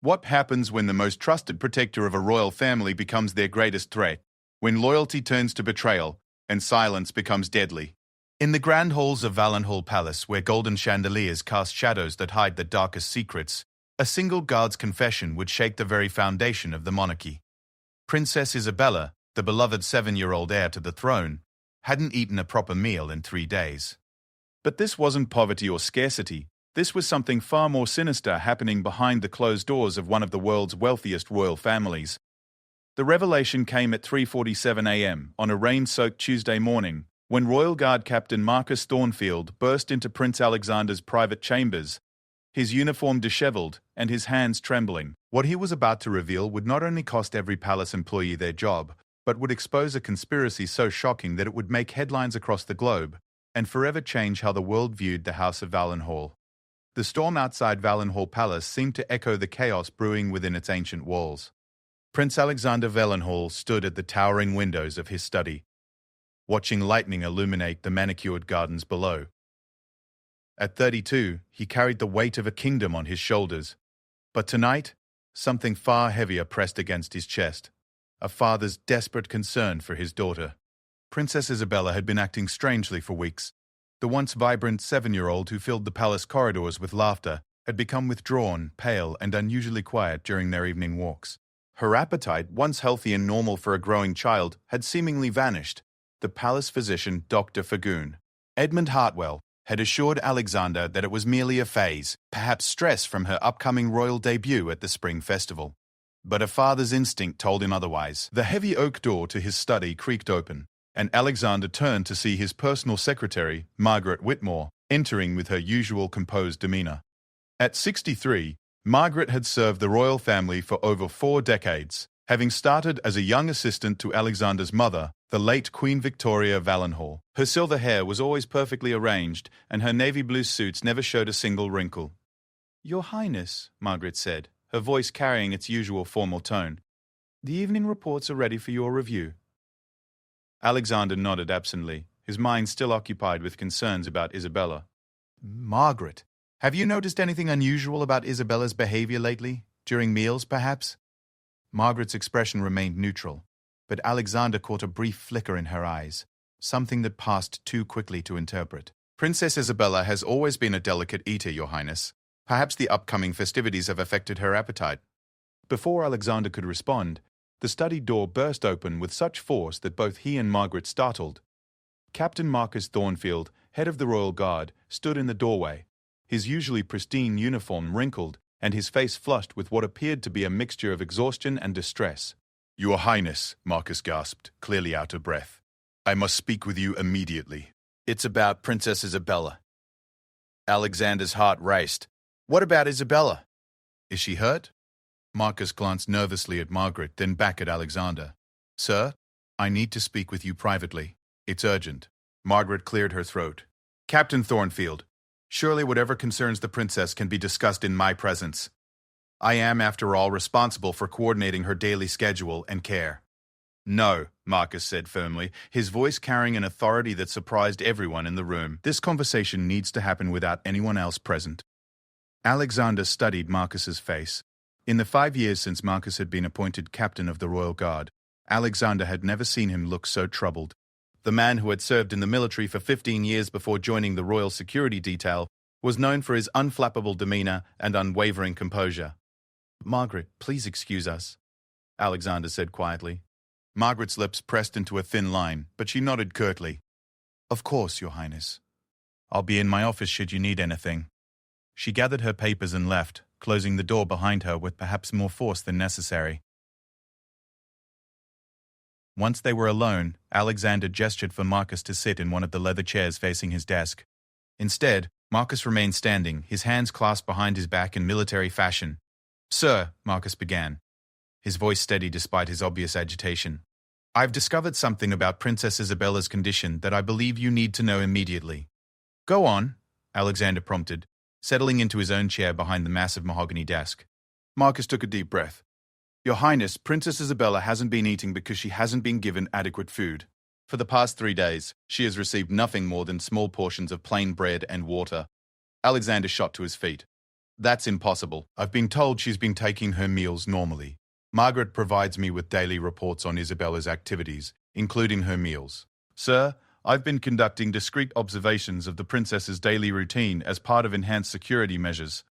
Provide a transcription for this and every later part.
What happens when the most trusted protector of a royal family becomes their greatest threat? When loyalty turns to betrayal and silence becomes deadly? In the grand halls of Valenhall Palace, where golden chandeliers cast shadows that hide the darkest secrets, a single guard's confession would shake the very foundation of the monarchy. Princess Isabella, the beloved 7-year-old heir to the throne, hadn't eaten a proper meal in 3 days. But this wasn't poverty or scarcity. This was something far more sinister happening behind the closed doors of one of the world's wealthiest royal families. The revelation came at 3:47 a.m. on a rain-soaked Tuesday morning, when Royal Guard Captain Marcus Thornfield burst into Prince Alexander's private chambers, his uniform disheveled and his hands trembling. What he was about to reveal would not only cost every palace employee their job, but would expose a conspiracy so shocking that it would make headlines across the globe and forever change how the world viewed the House of Valenhall. The storm outside Valenhall Palace seemed to echo the chaos brewing within its ancient walls. Prince Alexander Valenhall stood at the towering windows of his study, watching lightning illuminate the manicured gardens below. At 32, he carried the weight of a kingdom on his shoulders. But tonight, something far heavier pressed against his chest, a father's desperate concern for his daughter. Princess Isabella had been acting strangely for weeks. The once vibrant 7-year-old who filled the palace corridors with laughter had become withdrawn, pale, and unusually quiet during their evening walks. Her appetite, once healthy and normal for a growing child, had seemingly vanished. The palace physician, Dr. Fagoon, Edmund Hartwell, had assured Alexander that it was merely a phase, perhaps stress from her upcoming royal debut at the Spring Festival. But a father's instinct told him otherwise. The heavy oak door to his study creaked open, and Alexander turned to see his personal secretary, Margaret Whitmore, entering with her usual composed demeanor. At 63, Margaret had served the royal family for over 4 decades, having started as a young assistant to Alexander's mother, the late Queen Victoria Valenhall. Her silver hair was always perfectly arranged, and her navy blue suits never showed a single wrinkle. "Your Highness," Margaret said, her voice carrying its usual formal tone, "the evening reports are ready for your review." Alexander nodded absently, his mind still occupied with concerns about Isabella. "Margaret, have you noticed anything unusual about Isabella's behavior lately? During meals, perhaps?" Margaret's expression remained neutral, but Alexander caught a brief flicker in her eyes, something that passed too quickly to interpret. "Princess Isabella has always been a delicate eater, Your Highness. Perhaps the upcoming festivities have affected her appetite." Before Alexander could respond, the study door burst open with such force that both he and Margaret startled. Captain Marcus Thornfield, head of the Royal Guard, stood in the doorway, his usually pristine uniform wrinkled and his face flushed with what appeared to be a mixture of exhaustion and distress. "Your Highness," Marcus gasped, clearly out of breath. "I must speak with you immediately." "It's about Princess Isabella." Alexander's heart raced. "What about Isabella? Is she hurt?" Marcus glanced nervously at Margaret, then back at Alexander. "Sir, I need to speak with you privately. It's urgent." Margaret cleared her throat. "Captain Thornfield, surely whatever concerns the princess can be discussed in my presence. I am, after all, responsible for coordinating her daily schedule and care." "No," Marcus said firmly, his voice carrying an authority that surprised everyone in the room. "This conversation needs to happen without anyone else present." Alexander studied Marcus's face. In the 5 years since Marcus had been appointed captain of the Royal Guard, Alexander had never seen him look so troubled. The man who had served in the military for 15 years before joining the Royal Security Detail was known for his unflappable demeanor and unwavering composure. "Margaret, please excuse us," Alexander said quietly. Margaret's lips pressed into a thin line, but she nodded curtly. "Of course, Your Highness. I'll be in my office should you need anything." She gathered her papers and left, closing the door behind her with perhaps more force than necessary. Once they were alone, Alexander gestured for Marcus to sit in one of the leather chairs facing his desk. Instead, Marcus remained standing, his hands clasped behind his back in military fashion. "Sir," Marcus began, his voice steady despite his obvious agitation, "I've discovered something about Princess Isabella's condition that I believe you need to know immediately." "Go on," Alexander prompted, settling into his own chair behind the massive mahogany desk. Marcus took a deep breath. "Your Highness, Princess Isabella hasn't been eating because she hasn't been given adequate food. For the past 3 days, she has received nothing more than small portions of plain bread and water." Alexander shot to his feet. That's impossible. I've been told she's been taking her meals normally. Margaret provides me with daily reports on Isabella's activities, including her meals. Sir, I've been conducting discreet observations of the princess's daily routine as part of enhanced security measures.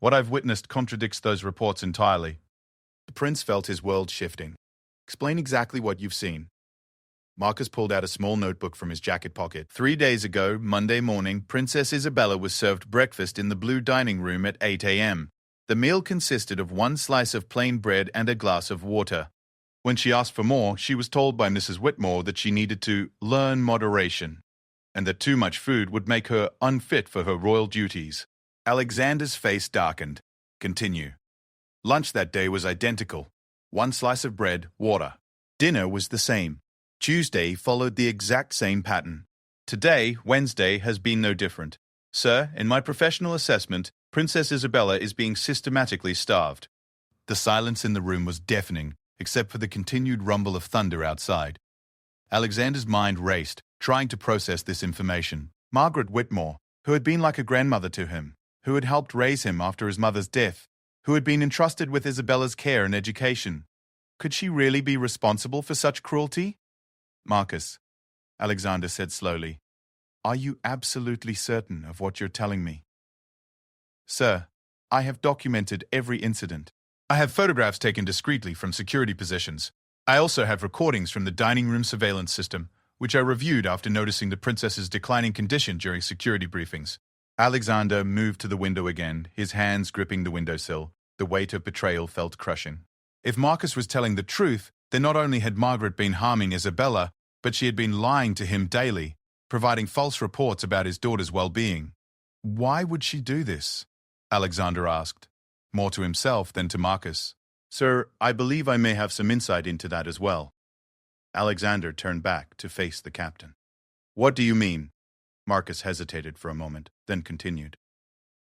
What I've witnessed contradicts those reports entirely. The prince felt his world shifting. Explain exactly what you've seen. Marcus pulled out a small notebook from his jacket pocket. 3 days ago, Monday morning, Princess Isabella was served breakfast in the blue dining room at 8 a.m. The meal consisted of 1 slice of plain bread and a glass of water. When she asked for more, she was told by Mrs. Whitmore that she needed to learn moderation, and that too much food would make her unfit for her royal duties. Alexander's face darkened. Continue. Lunch that day was identical. 1 slice of bread, water. Dinner was the same. Tuesday followed the exact same pattern. Today, Wednesday, has been no different. Sir, in my professional assessment, Princess Isabella is being systematically starved. The silence in the room was deafening, except for the continued rumble of thunder outside. Alexander's mind raced, trying to process this information. Margaret Whitmore, who had been like a grandmother to him, who had helped raise him after his mother's death, who had been entrusted with Isabella's care and education. Could she really be responsible for such cruelty? Marcus, Alexander said slowly, are you absolutely certain of what you're telling me? Sir, I have documented every incident. I have photographs taken discreetly from security positions. I also have recordings from the dining room surveillance system, which I reviewed after noticing the princess's declining condition during security briefings. Alexander moved to the window again, his hands gripping the windowsill. The weight of betrayal felt crushing. If Marcus was telling the truth, then not only had Margaret been harming Isabella, but she had been lying to him daily, providing false reports about his daughter's well-being. Why would she do this? Alexander asked, more to himself than to Marcus. Sir, I believe I may have some insight into that as well. Alexander turned back to face the captain. What do you mean? Marcus hesitated for a moment, then continued.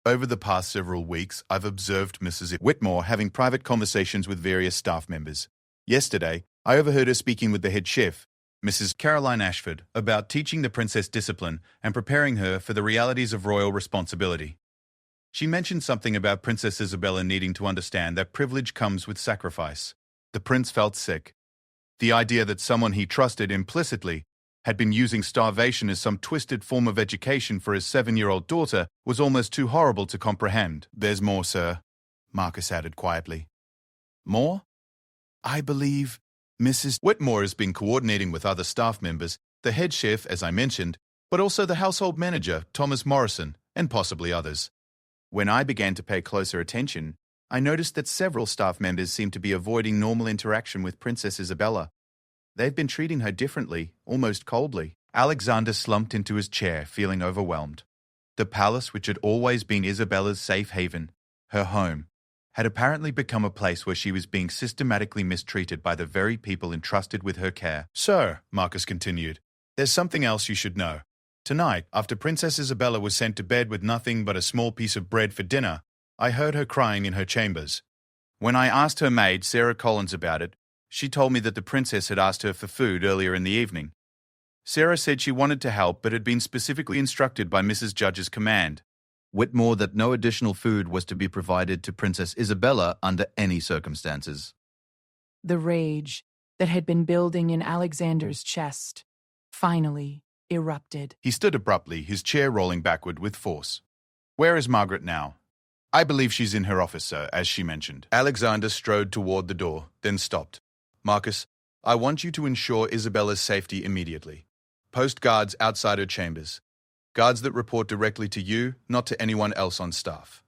Over the past several weeks, I've observed Mrs. Whitmore having private conversations with various staff members. Yesterday, I overheard her speaking with the head chef, Mrs. Caroline Ashford, about teaching the princess discipline and preparing her for the realities of royal responsibility. She mentioned something about Princess Isabella needing to understand that privilege comes with sacrifice. The prince felt sick. The idea that someone he trusted implicitly had been using starvation as some twisted form of education for his 7-year-old daughter was almost too horrible to comprehend. There's more, sir, Marcus added quietly. More? I believe Mrs. Whitmore has been coordinating with other staff members, the head chef, as I mentioned, but also the household manager, Thomas Morrison, and possibly others. When I began to pay closer attention, I noticed that several staff members seemed to be avoiding normal interaction with Princess Isabella. They've been treating her differently, almost coldly. Alexander slumped into his chair, feeling overwhelmed. The palace, which had always been Isabella's safe haven, her home, had apparently become a place where she was being systematically mistreated by the very people entrusted with her care. Sir, Marcus continued, there's something else you should know. Tonight, after Princess Isabella was sent to bed with nothing but a small piece of bread for dinner, I heard her crying in her chambers. When I asked her maid, Sarah Collins, about it, she told me that the princess had asked her for food earlier in the evening. Sarah said she wanted to help but had been specifically instructed by Mrs. Judge's command, Whitmore, that no additional food was to be provided to Princess Isabella under any circumstances. The rage that had been building in Alexander's chest finally erupted. He stood abruptly, his chair rolling backward with force. Where is Margaret now? I believe she's in her office, sir, as she mentioned. Alexander strode toward the door, then stopped. Marcus, I want you to ensure Isabella's safety immediately. Post guards outside her chambers. Guards that report directly to you, not to anyone else on staff.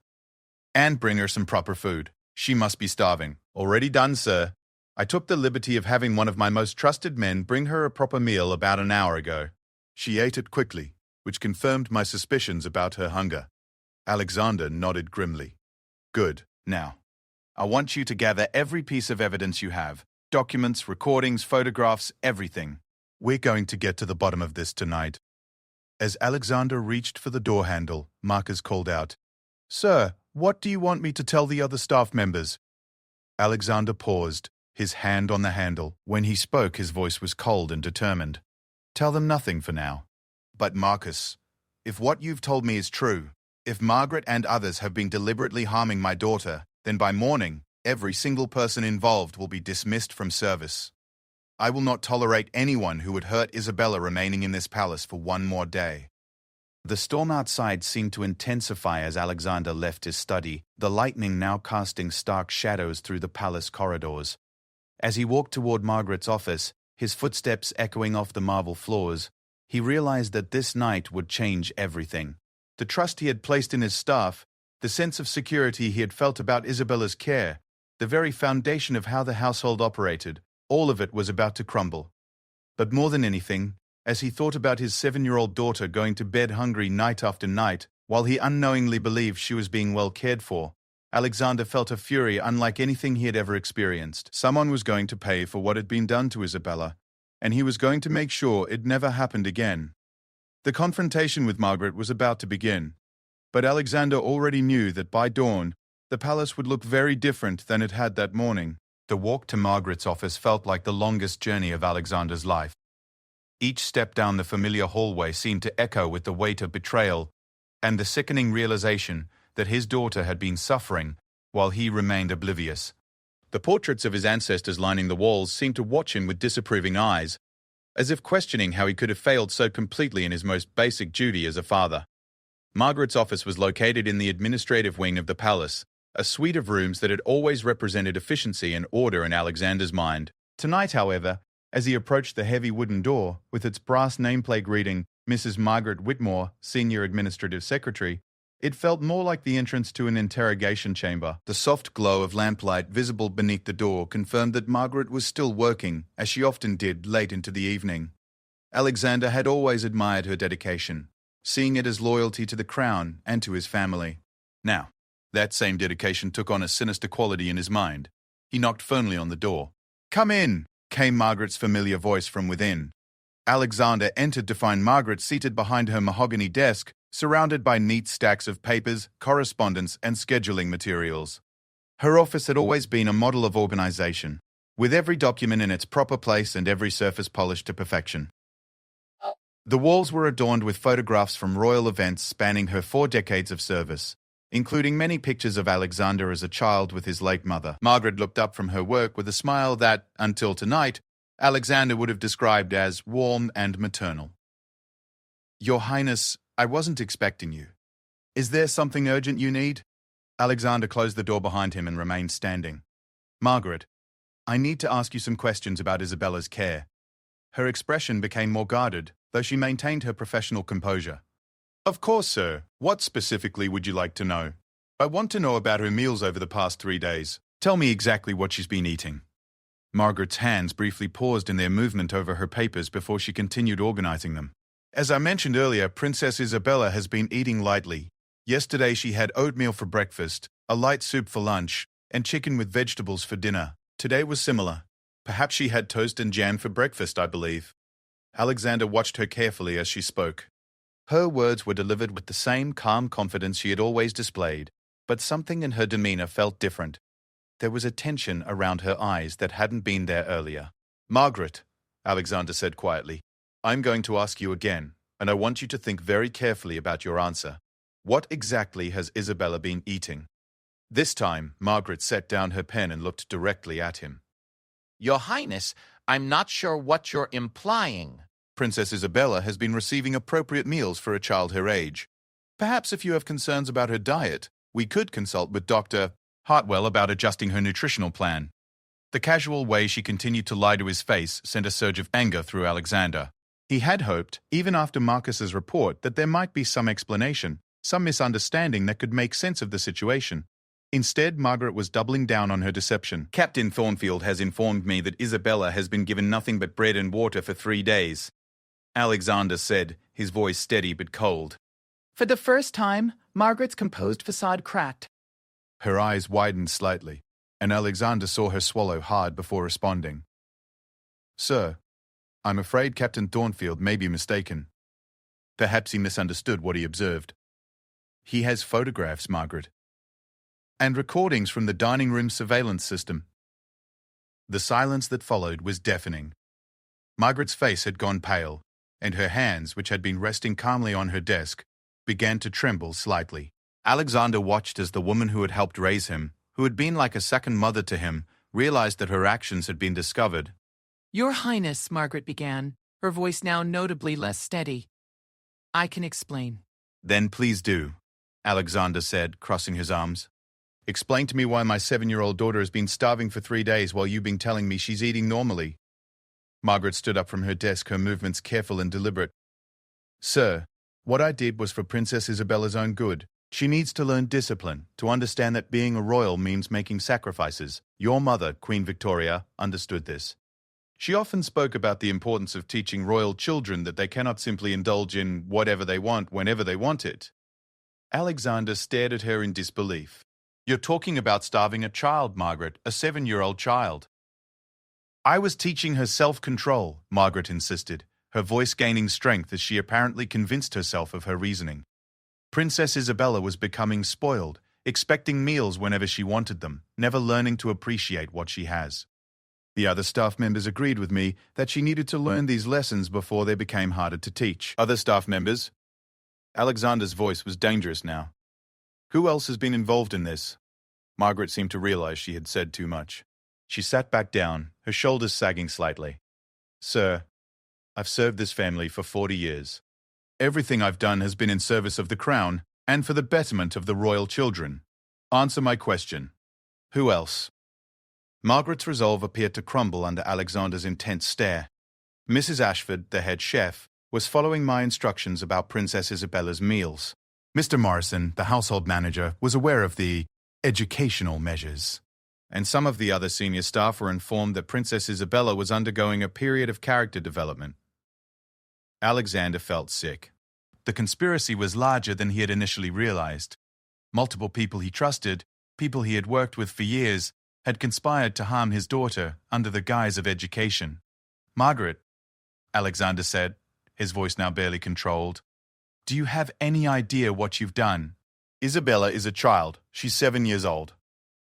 And bring her some proper food. She must be starving. Already done, sir. I took the liberty of having one of my most trusted men bring her a proper meal about an hour ago. She ate it quickly, which confirmed my suspicions about her hunger. Alexander nodded grimly. Good. Now, I want you to gather every piece of evidence you have. Documents, recordings, photographs, everything. We're going to get to the bottom of this tonight. As Alexander reached for the door handle, Marcus called out, Sir, what do you want me to tell the other staff members? Alexander paused, his hand on the handle. When he spoke, his voice was cold and determined. Tell them nothing for now. But Marcus, if what you've told me is true, If Margaret and others have been deliberately harming my daughter, then by morning, every single person involved will be dismissed from service. I will not tolerate anyone who would hurt Isabella remaining in this palace for one more day." The storm outside seemed to intensify as Alexander left his study, the lightning now casting stark shadows through the palace corridors. As he walked toward Margaret's office, his footsteps echoing off the marble floors, he realized that this night would change everything. The trust he had placed in his staff, the sense of security he had felt about Isabella's care, the very foundation of how the household operated, all of it was about to crumble. But more than anything, as he thought about his 7-year-old daughter going to bed hungry night after night, while he unknowingly believed she was being well cared for, Alexander felt a fury unlike anything he had ever experienced. Someone was going to pay for what had been done to Isabella, and he was going to make sure it never happened again. The confrontation with Margaret was about to begin, but Alexander already knew that by dawn, the palace would look very different than it had that morning. The walk to Margaret's office felt like the longest journey of Alexander's life. Each step down the familiar hallway seemed to echo with the weight of betrayal and the sickening realization that his daughter had been suffering while he remained oblivious. The portraits of his ancestors lining the walls seemed to watch him with disapproving eyes, as if questioning how he could have failed so completely in his most basic duty as a father. Margaret's office was located in the administrative wing of the palace, a suite of rooms that had always represented efficiency and order in Alexander's mind. Tonight, however, as he approached the heavy wooden door, with its brass nameplate reading, Mrs. Margaret Whitmore, Senior Administrative Secretary, it felt more like the entrance to an interrogation chamber. The soft glow of lamplight visible beneath the door confirmed that Margaret was still working, as she often did late into the evening. Alexander had always admired her dedication, seeing it as loyalty to the crown and to his family. Now, that same dedication took on a sinister quality in his mind. He knocked firmly on the door. "Come in," came Margaret's familiar voice from within. Alexander entered to find Margaret seated behind her mahogany desk, surrounded by neat stacks of papers, correspondence, and scheduling materials. Her office had always been a model of organization, with every document in its proper place and every surface polished to perfection. The walls were adorned with photographs from royal events spanning her 4 decades of service, including many pictures of Alexander as a child with his late mother. Margaret looked up from her work with a smile that, until tonight, Alexander would have described as warm and maternal. "Your Highness, I wasn't expecting you. Is there something urgent you need?" Alexander closed the door behind him and remained standing. "Margaret, I need to ask you some questions about Isabella's care." Her expression became more guarded, though she maintained her professional composure. "Of course, sir. What specifically would you like to know?" "I want to know about her meals over the past 3 days. Tell me exactly what she's been eating." Margaret's hands briefly paused in their movement over her papers before she continued organizing them. "As I mentioned earlier, Princess Isabella has been eating lightly. Yesterday she had oatmeal for breakfast, a light soup for lunch, and chicken with vegetables for dinner. Today was similar. Perhaps she had toast and jam for breakfast, I believe." Alexander watched her carefully as she spoke. Her words were delivered with the same calm confidence she had always displayed, but something in her demeanor felt different. There was a tension around her eyes that hadn't been there earlier. "Margaret," Alexander said quietly, "I'm going to ask you again, and I want you to think very carefully about your answer. What exactly has Isabella been eating?" This time, Margaret set down her pen and looked directly at him. "Your Highness, I'm not sure what you're implying." "Princess Isabella has been receiving appropriate meals for a child her age. Perhaps if you have concerns about her diet, we could consult with Dr. Hartwell about adjusting her nutritional plan." The casual way she continued to lie to his face sent a surge of anger through Alexander. He had hoped, even after Marcus's report, that there might be some explanation, some misunderstanding that could make sense of the situation. Instead, Margaret was doubling down on her deception. "Captain Thornfield has informed me that Isabella has been given nothing but bread and water for 3 days. Alexander said, his voice steady but cold. For the first time, Margaret's composed facade cracked. Her eyes widened slightly, and Alexander saw her swallow hard before responding. "Sir, I'm afraid Captain Thornfield may be mistaken. Perhaps he misunderstood what he observed. He has photographs, Margaret, and recordings from the dining room surveillance system." The silence that followed was deafening. Margaret's face had gone pale, and her hands, which had been resting calmly on her desk, began to tremble slightly. Alexander watched as the woman who had helped raise him, who had been like a second mother to him, realized that her actions had been discovered. Your Highness, Margaret began, her voice now notably less steady. I can explain. Then please do, Alexander said, crossing his arms. Explain to me why my 7-year-old daughter has been starving for 3 days while you've been telling me she's eating normally. Margaret stood up from her desk, her movements careful and deliberate. Sir, what I did was for Princess Isabella's own good. She needs to learn discipline, to understand that being a royal means making sacrifices. Your mother, Queen Victoria, understood this. She often spoke about the importance of teaching royal children that they cannot simply indulge in whatever they want whenever they want it. Alexander stared at her in disbelief. You're talking about starving a child, Margaret, a 7-year-old child. I was teaching her self-control, Margaret insisted, her voice gaining strength as she apparently convinced herself of her reasoning. Princess Isabella was becoming spoiled, expecting meals whenever she wanted them, never learning to appreciate what she has. The other staff members agreed with me that she needed to learn these lessons before they became harder to teach. Other staff members? Alexander's voice was dangerous now. Who else has been involved in this? Margaret seemed to realize she had said too much. She sat back down, her shoulders sagging slightly. Sir, I've served this family for 40 years. Everything I've done has been in service of the crown and for the betterment of the royal children. Answer my question. Who else? Margaret's resolve appeared to crumble under Alexander's intense stare. Mrs. Ashford, the head chef, was following my instructions about Princess Isabella's meals. Mr. Morrison, the household manager, was aware of the educational measures. And some of the other senior staff were informed that Princess Isabella was undergoing a period of character development. Alexander felt sick. The conspiracy was larger than he had initially realized. Multiple people he trusted, people he had worked with for years, had conspired to harm his daughter under the guise of education. Margaret, Alexander said, his voice now barely controlled, do you have any idea what you've done? Isabella is a child. She's 7 years old.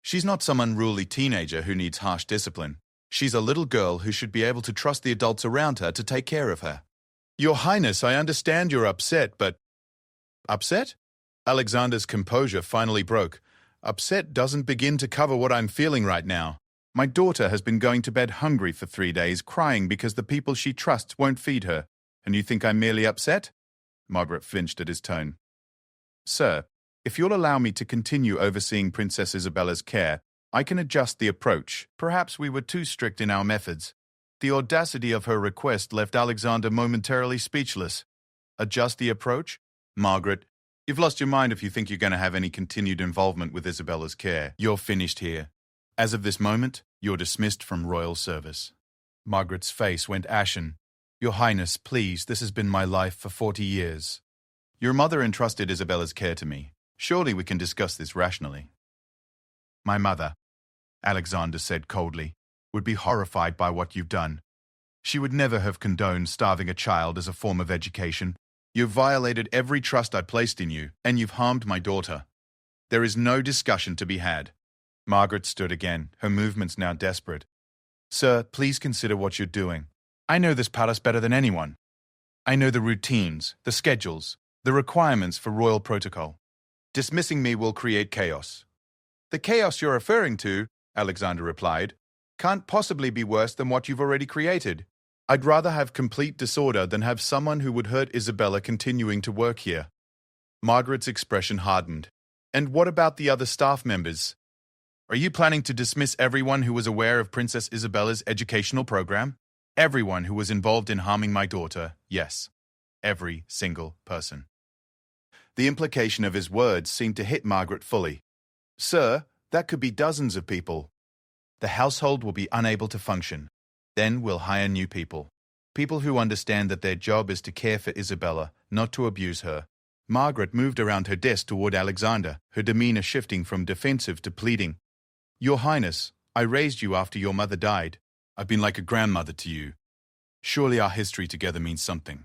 She's not some unruly teenager who needs harsh discipline. She's a little girl who should be able to trust the adults around her to take care of her. Your Highness, I understand you're upset, but... Upset? Alexander's composure finally broke. Upset doesn't begin to cover what I'm feeling right now. My daughter has been going to bed hungry for 3 days, crying because the people she trusts won't feed her. And you think I'm merely upset? Margaret flinched at his tone. Sir, if you'll allow me to continue overseeing Princess Isabella's care, I can adjust the approach. Perhaps we were too strict in our methods. The audacity of her request left Alexander momentarily speechless. Adjust the approach? Margaret, you've lost your mind if you think you're going to have any continued involvement with Isabella's care. You're finished here. As of this moment, you're dismissed from royal service. Margaret's face went ashen. Your Highness, please, this has been my life for 40 years. Your mother entrusted Isabella's care to me. Surely we can discuss this rationally. My mother, Alexander said coldly, would be horrified by what you've done. She would never have condoned starving a child as a form of education. You've violated every trust I placed in you, and you've harmed my daughter. There is no discussion to be had. Margaret stood again, her movements now desperate. Sir, please consider what you're doing. I know this palace better than anyone. I know the routines, the schedules, the requirements for royal protocol. Dismissing me will create chaos. The chaos you're referring to, Alexander replied, can't possibly be worse than what you've already created. I'd rather have complete disorder than have someone who would hurt Isabella continuing to work here. Margaret's expression hardened. And what about the other staff members? Are you planning to dismiss everyone who was aware of Princess Isabella's educational program? Everyone who was involved in harming my daughter, yes. Every single person. The implication of his words seemed to hit Margaret fully. Sir, that could be dozens of people. The household will be unable to function. Then we'll hire new people. People who understand that their job is to care for Isabella, not to abuse her. Margaret moved around her desk toward Alexander, her demeanor shifting from defensive to pleading. Your Highness, I raised you after your mother died. I've been like a grandmother to you. Surely our history together means something.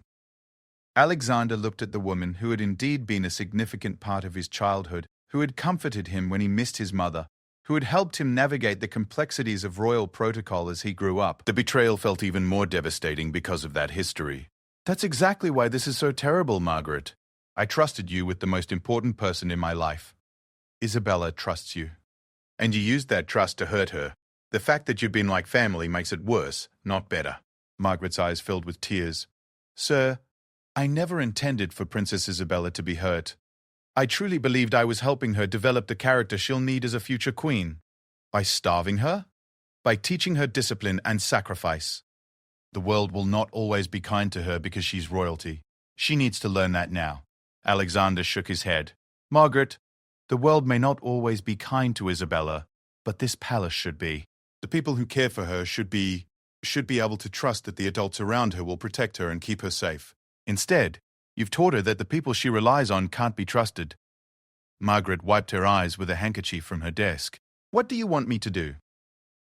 Alexander looked at the woman who had indeed been a significant part of his childhood, who had comforted him when he missed his mother, who had helped him navigate the complexities of royal protocol as he grew up. The betrayal felt even more devastating because of that history. That's exactly why this is so terrible, Margaret. I trusted you with the most important person in my life. Isabella trusts you. And you used that trust to hurt her. The fact that you've been like family makes it worse, not better. Margaret's eyes filled with tears. Sir, I never intended for Princess Isabella to be hurt. I truly believed I was helping her develop the character she'll need as a future queen. By starving her? By teaching her discipline and sacrifice. The world will not always be kind to her because she's royalty. She needs to learn that now. Alexander shook his head. Margaret, the world may not always be kind to Isabella, but this palace should be. The people who care for her should be able to trust that the adults around her will protect her and keep her safe. Instead, you've taught her that the people she relies on can't be trusted. Margaret wiped her eyes with a handkerchief from her desk. What do you want me to do?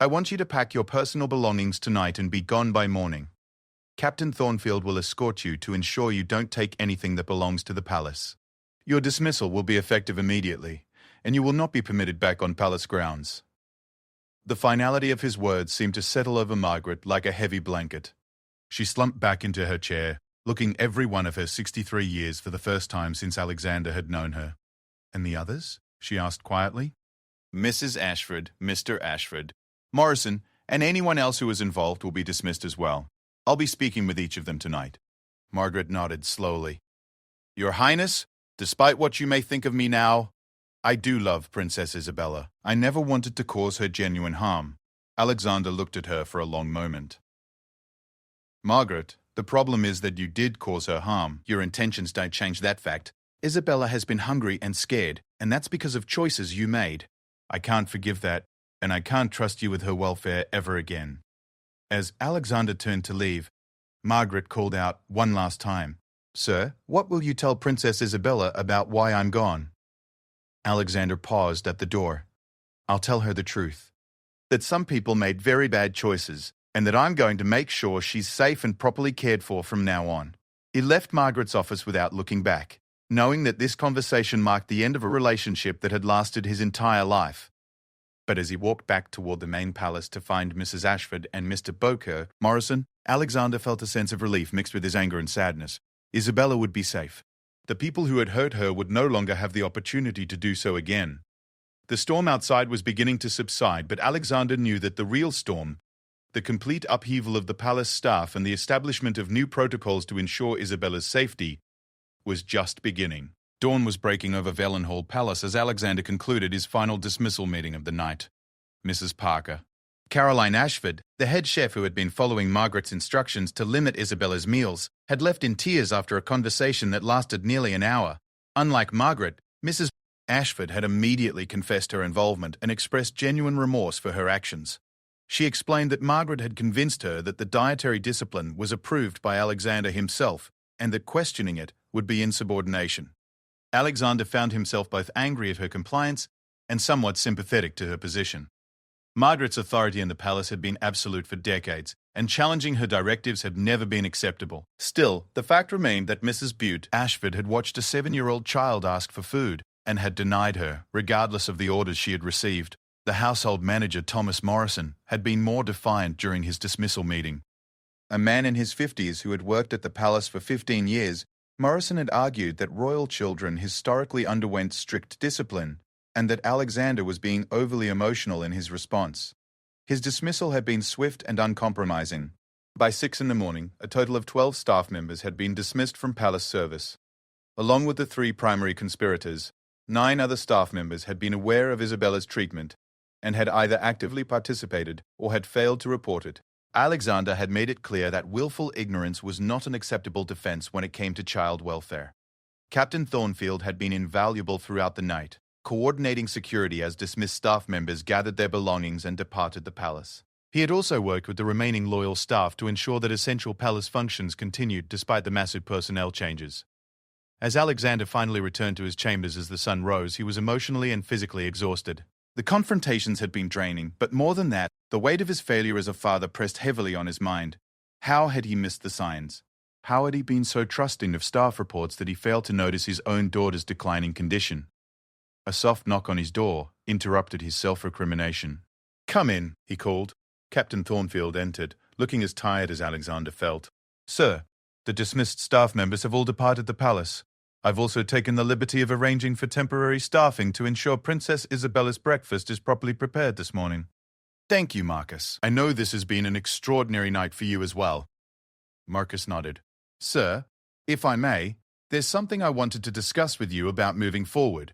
I want you to pack your personal belongings tonight and be gone by morning. Captain Thornfield will escort you to ensure you don't take anything that belongs to the palace. Your dismissal will be effective immediately, and you will not be permitted back on palace grounds. The finality of his words seemed to settle over Margaret like a heavy blanket. She slumped back into her chair, looking every one of her 63 years for the first time since Alexander had known her. And the others? She asked quietly. Mrs. Ashford, Mr. Ashford, Morrison, and anyone else who is involved will be dismissed as well. I'll be speaking with each of them tonight. Margaret nodded slowly. Your Highness, despite what you may think of me now, I do love Princess Isabella. I never wanted to cause her genuine harm. Alexander looked at her for a long moment. Margaret, the problem is that you did cause her harm. Your intentions don't change that fact. Isabella has been hungry and scared, and that's because of choices you made. I can't forgive that, and I can't trust you with her welfare ever again. As Alexander turned to leave, Margaret called out one last time, Sir, what will you tell Princess Isabella about why I'm gone? Alexander paused at the door. I'll tell her the truth. That some people made very bad choices, and that I'm going to make sure she's safe and properly cared for from now on. He left Margaret's office without looking back, knowing that this conversation marked the end of a relationship that had lasted his entire life. But as he walked back toward the main palace to find Mrs. Ashford and Mr. Beauclerk Morrison, Alexander felt a sense of relief mixed with his anger and sadness. Isabella would be safe. The people who had hurt her would no longer have the opportunity to do so again. The storm outside was beginning to subside, but Alexander knew that the real storm, the complete upheaval of the palace staff and the establishment of new protocols to ensure Isabella's safety, was just beginning. Dawn was breaking over Valenhall Palace as Alexander concluded his final dismissal meeting of the night. Mrs. Parker. Caroline Ashford, the head chef who had been following Margaret's instructions to limit Isabella's meals, had left in tears after a conversation that lasted nearly an hour. Unlike Margaret, Mrs. Ashford had immediately confessed her involvement and expressed genuine remorse for her actions. She explained that Margaret had convinced her that the dietary discipline was approved by Alexander himself and that questioning it would be insubordination. Alexander found himself both angry at her compliance and somewhat sympathetic to her position. Margaret's authority in the palace had been absolute for decades, and challenging her directives had never been acceptable. Still, the fact remained that Mrs. Bute Ashford had watched a 7-year-old child ask for food and had denied her, regardless of the orders she had received. The household manager, Thomas Morrison, had been more defiant during his dismissal meeting. A man in his 50s who had worked at the palace for 15 years, Morrison had argued that royal children historically underwent strict discipline, and that Alexander was being overly emotional in his response. His dismissal had been swift and uncompromising. By 6 a.m, a total of 12 staff members had been dismissed from palace service. Along with the 3 primary conspirators, 9 other staff members had been aware of Isabella's treatment and had either actively participated or had failed to report it. Alexander had made it clear that willful ignorance was not an acceptable defense when it came to child welfare. Captain Thornfield had been invaluable throughout the night, coordinating security as dismissed staff members gathered their belongings and departed the palace. He had also worked with the remaining loyal staff to ensure that essential palace functions continued despite the massive personnel changes. As Alexander finally returned to his chambers as the sun rose, he was emotionally and physically exhausted. The confrontations had been draining, but more than that, the weight of his failure as a father pressed heavily on his mind. How had he missed the signs? How had he been so trusting of staff reports that he failed to notice his own daughter's declining condition? A soft knock on his door interrupted his self-recrimination. "Come in," he called. Captain Thornfield entered, looking as tired as Alexander felt. "Sir, the dismissed staff members have all departed the palace. I've also taken the liberty of arranging for temporary staffing to ensure Princess Isabella's breakfast is properly prepared this morning. Thank you, Marcus. I know this has been an extraordinary night for you as well. Marcus nodded. Sir, if I may, there's something I wanted to discuss with you about moving forward.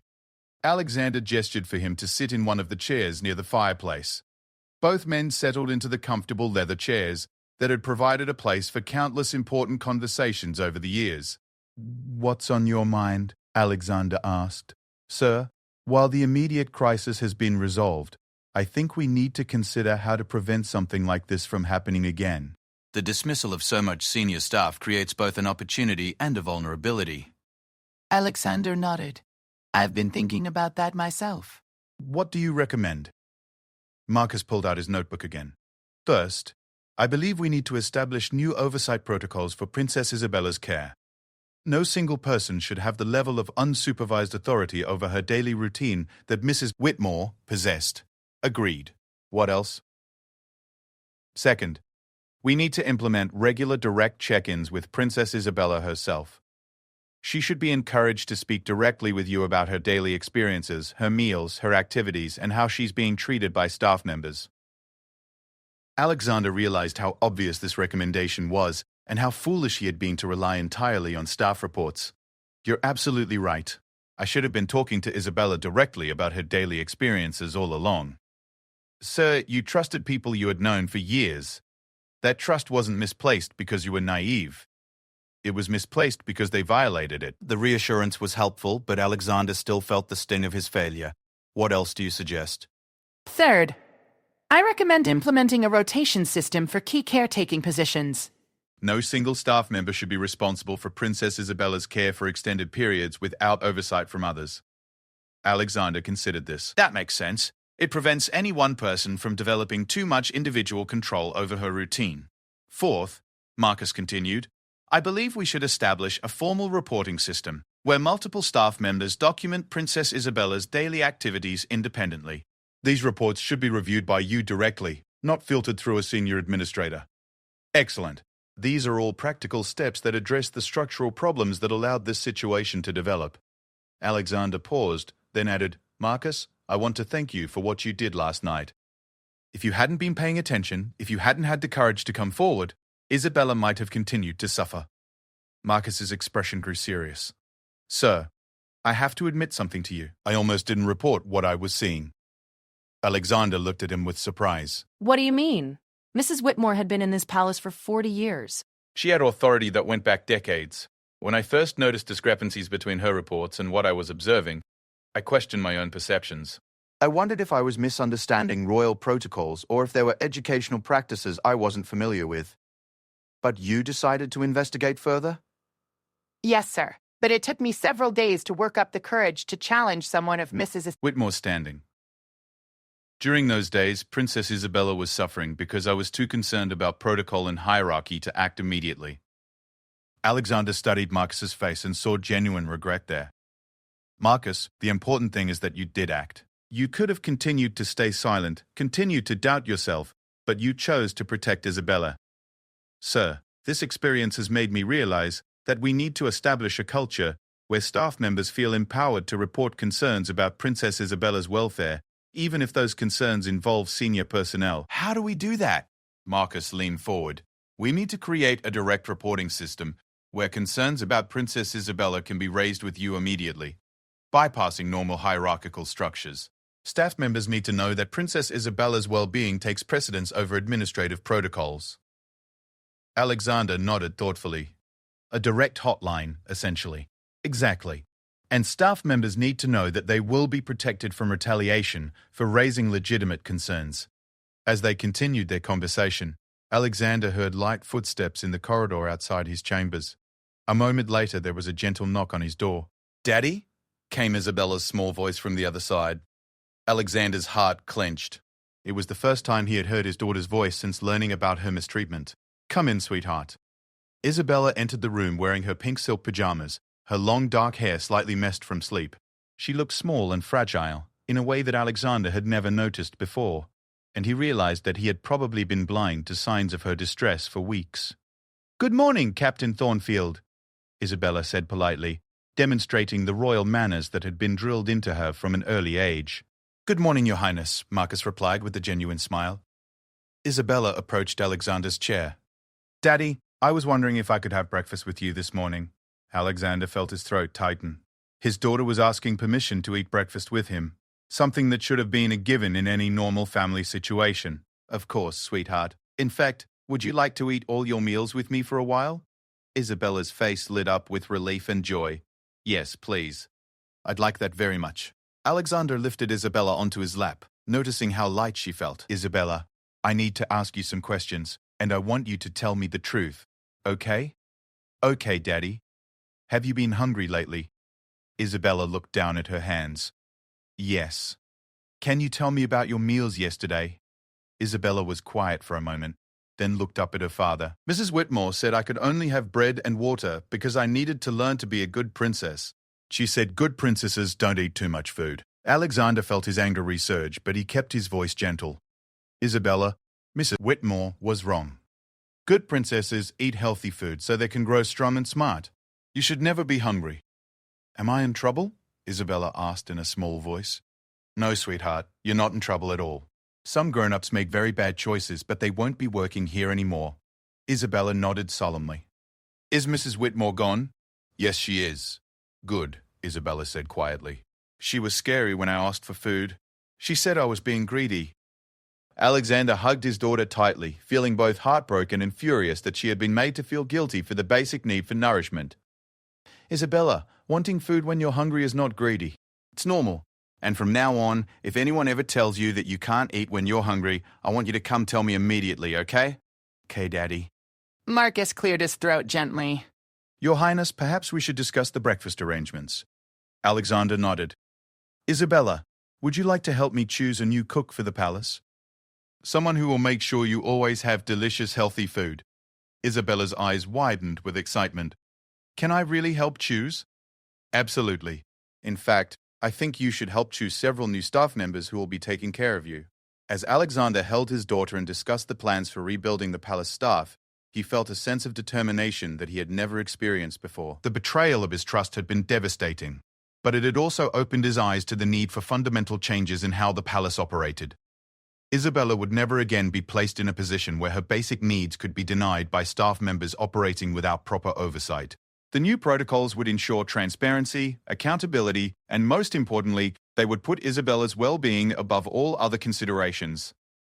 Alexander gestured for him to sit in one of the chairs near the fireplace. Both men settled into the comfortable leather chairs that had provided a place for countless important conversations over the years. What's on your mind? Alexander asked. Sir, while the immediate crisis has been resolved, I think we need to consider how to prevent something like this from happening again. The dismissal of so much senior staff creates both an opportunity and a vulnerability. Alexander nodded. I've been thinking about that myself. What do you recommend? Marcus pulled out his notebook again. First, I believe we need to establish new oversight protocols for Princess Isabella's care. No single person should have the level of unsupervised authority over her daily routine that Mrs. Whitmore possessed. Agreed. What else? Second, we need to implement regular direct check-ins with Princess Isabella herself. She should be encouraged to speak directly with you about her daily experiences, her meals, her activities, and how she's being treated by staff members. Alexander realized how obvious this recommendation was and how foolish he had been to rely entirely on staff reports. You're absolutely right. I should have been talking to Isabella directly about her daily experiences all along. Sir, you trusted people you had known for years. That trust wasn't misplaced because you were naive. It was misplaced because they violated it. The reassurance was helpful, but Alexander still felt the sting of his failure. What else do you suggest? Third, I recommend implementing a rotation system for key caretaking positions. No single staff member should be responsible for Princess Isabella's care for extended periods without oversight from others. Alexander considered this. That makes sense. It prevents any one person from developing too much individual control over her routine. Fourth, Marcus continued, I believe we should establish a formal reporting system where multiple staff members document Princess Isabella's daily activities independently. These reports should be reviewed by you directly, not filtered through a senior administrator. Excellent. These are all practical steps that address the structural problems that allowed this situation to develop. Alexander paused, then added, Marcus, I want to thank you for what you did last night. If you hadn't been paying attention, if you hadn't had the courage to come forward, Isabella might have continued to suffer. Marcus's expression grew serious. Sir, I have to admit something to you. I almost didn't report what I was seeing. Alexander looked at him with surprise. What do you mean? Mrs. Whitmore had been in this palace for 40 years. She had authority that went back decades. When I first noticed discrepancies between her reports and what I was observing, I questioned my own perceptions. I wondered if I was misunderstanding royal protocols or if there were educational practices I wasn't familiar with. But you decided to investigate further? Yes, sir. But it took me several days to work up the courage to challenge someone of Mrs. Whitmore's standing. During those days, Princess Isabella was suffering because I was too concerned about protocol and hierarchy to act immediately. Alexander studied Marcus's face and saw genuine regret there. Marcus, the important thing is that you did act. You could have continued to stay silent, continued to doubt yourself, but you chose to protect Isabella. Sir, this experience has made me realize that we need to establish a culture where staff members feel empowered to report concerns about Princess Isabella's welfare, even if those concerns involve senior personnel. How do we do that? Marcus leaned forward. We need to create a direct reporting system where concerns about Princess Isabella can be raised with you immediately, bypassing normal hierarchical structures. Staff members need to know that Princess Isabella's well-being takes precedence over administrative protocols. Alexander nodded thoughtfully. A direct hotline, essentially. Exactly. And staff members need to know that they will be protected from retaliation for raising legitimate concerns. As they continued their conversation, Alexander heard light footsteps in the corridor outside his chambers. A moment later, there was a gentle knock on his door. "Daddy?" came Isabella's small voice from the other side. Alexander's heart clenched. It was the first time he had heard his daughter's voice since learning about her mistreatment. "Come in, sweetheart." Isabella entered the room wearing her pink silk pajamas, her long dark hair slightly messed from sleep. She looked small and fragile, in a way that Alexander had never noticed before, and he realized that he had probably been blind to signs of her distress for weeks. "Good morning, Captain Thornfield," Isabella said politely. demonstrating the royal manners that had been drilled into her from an early age. "Good morning, Your Highness," Marcus replied with a genuine smile. Isabella approached Alexander's chair. "Daddy, I was wondering if I could have breakfast with you this morning." Alexander felt his throat tighten. His daughter was asking permission to eat breakfast with him, something that should have been a given in any normal family situation. "Of course, sweetheart. In fact, would you like to eat all your meals with me for a while?" Isabella's face lit up with relief and joy. "Yes, please. I'd like that very much." Alexander lifted Isabella onto his lap, noticing how light she felt. "Isabella, I need to ask you some questions, and I want you to tell me the truth. Okay?" "Okay, Daddy. Have you been hungry lately?" Isabella looked down at her hands. "Yes." "Can you tell me about your meals yesterday?" Isabella was quiet for a moment, then looked up at her father. "Mrs. Whitmore said I could only have bread and water because I needed to learn to be a good princess. She said good princesses don't eat too much food." Alexander felt his anger resurge, but he kept his voice gentle. "Isabella, Mrs. Whitmore was wrong. Good princesses eat healthy food so they can grow strong and smart. You should never be hungry." "Am I in trouble?" Isabella asked in a small voice. "No, sweetheart, you're not in trouble at all. Some grown-ups make very bad choices, but they won't be working here anymore." Isabella nodded solemnly. "Is Mrs. Whitmore gone?" "Yes, she is." "Good," Isabella said quietly. "She was scary when I asked for food. She said I was being greedy." Alexander hugged his daughter tightly, feeling both heartbroken and furious that she had been made to feel guilty for the basic need for nourishment. "Isabella, wanting food when you're hungry is not greedy. It's normal. And from now on, if anyone ever tells you that you can't eat when you're hungry, I want you to come tell me immediately, okay?" "Okay, Daddy." Marcus cleared his throat gently. "Your Highness, perhaps we should discuss the breakfast arrangements." Alexander nodded. "Isabella, would you like to help me choose a new cook for the palace? Someone who will make sure you always have delicious, healthy food." Isabella's eyes widened with excitement. "Can I really help choose?" "Absolutely. In fact, I think you should help choose several new staff members who will be taking care of you." As Alexander held his daughter and discussed the plans for rebuilding the palace staff, he felt a sense of determination that he had never experienced before. The betrayal of his trust had been devastating, but it had also opened his eyes to the need for fundamental changes in how the palace operated. Isabella would never again be placed in a position where her basic needs could be denied by staff members operating without proper oversight. The new protocols would ensure transparency, accountability, and most importantly, they would put Isabella's well-being above all other considerations.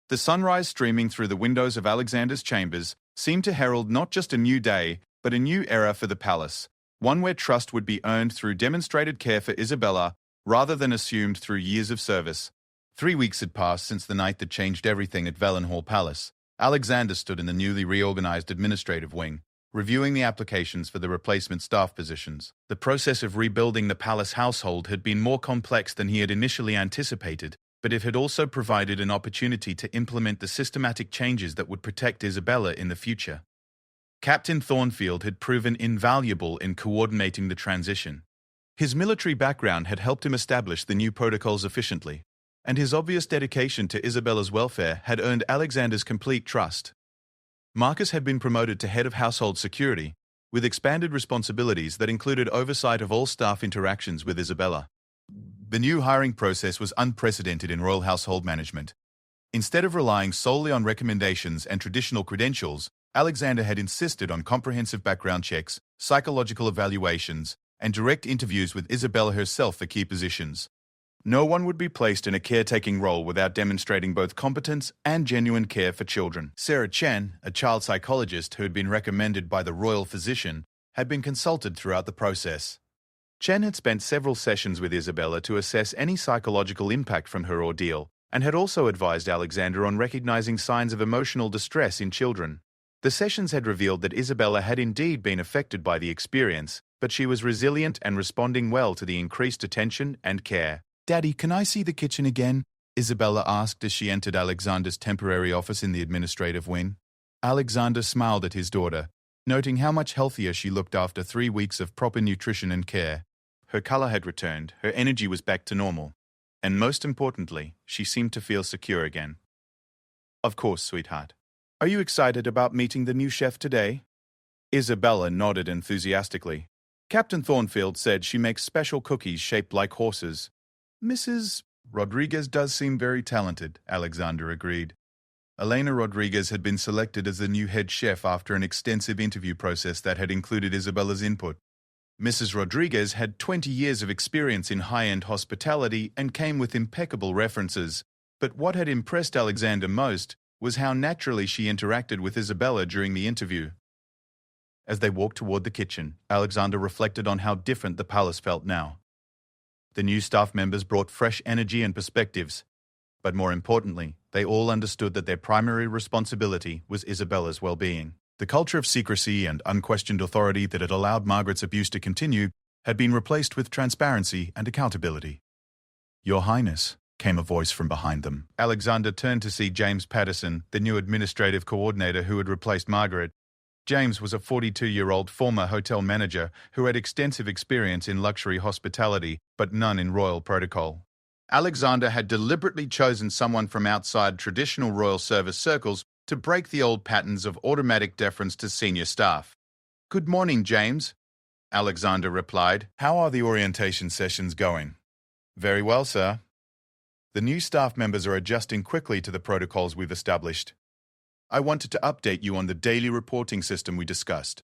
The sunrise streaming through the windows of Alexander's chambers seemed to herald not just a new day, but a new era for the palace, one where trust would be earned through demonstrated care for Isabella rather than assumed through years of service. 3 weeks had passed since the night that changed everything at Valenhall Palace. Alexander stood in the newly reorganized administrative wing, reviewing the applications for the replacement staff positions. The process of rebuilding the palace household had been more complex than he had initially anticipated, but it had also provided an opportunity to implement the systematic changes that would protect Isabella in the future. Captain Thornfield had proven invaluable in coordinating the transition. His military background had helped him establish the new protocols efficiently, and his obvious dedication to Isabella's welfare had earned Alexander's complete trust. Marcus had been promoted to head of household security, with expanded responsibilities that included oversight of all staff interactions with Isabella. The new hiring process was unprecedented in royal household management. Instead of relying solely on recommendations and traditional credentials, Alexander had insisted on comprehensive background checks, psychological evaluations, and direct interviews with Isabella herself for key positions. No one would be placed in a caretaking role without demonstrating both competence and genuine care for children. Sarah Chen, a child psychologist who had been recommended by the royal physician, had been consulted throughout the process. Chen had spent several sessions with Isabella to assess any psychological impact from her ordeal, and had also advised Alexander on recognizing signs of emotional distress in children. The sessions had revealed that Isabella had indeed been affected by the experience, but she was resilient and responding well to the increased attention and care. "Daddy, can I see the kitchen again?" Isabella asked as she entered Alexander's temporary office in the administrative wing. Alexander smiled at his daughter, noting how much healthier she looked after 3 weeks of proper nutrition and care. Her color had returned, her energy was back to normal, and most importantly, she seemed to feel secure again. "Of course, sweetheart. Are you excited about meeting the new chef today?" Isabella nodded enthusiastically. Captain Thornfield said she makes special cookies shaped like horses. Mrs. Rodriguez does seem very talented, Alexander agreed. Elena Rodriguez had been selected as the new head chef after an extensive interview process that had included Isabella's input. Mrs. Rodriguez had 20 years of experience in high-end hospitality and came with impeccable references, but what had impressed Alexander most was how naturally she interacted with Isabella during the interview. As they walked toward the kitchen, Alexander reflected on how different the palace felt now. The new staff members brought fresh energy and perspectives, but more importantly, they all understood that their primary responsibility was Isabella's well-being. The culture of secrecy and unquestioned authority that had allowed Margaret's abuse to continue had been replaced with transparency and accountability. "Your Highness," came a voice from behind them. Alexander turned to see James Patterson, the new administrative coordinator who had replaced Margaret. James was a 42-year-old former hotel manager who had extensive experience in luxury hospitality, but none in royal protocol. Alexander had deliberately chosen someone from outside traditional royal service circles to break the old patterns of automatic deference to senior staff. "Good morning, James," Alexander replied. "How are the orientation sessions going?" "Very well, sir. The new staff members are adjusting quickly to the protocols we've established. I wanted to update you on the daily reporting system we discussed.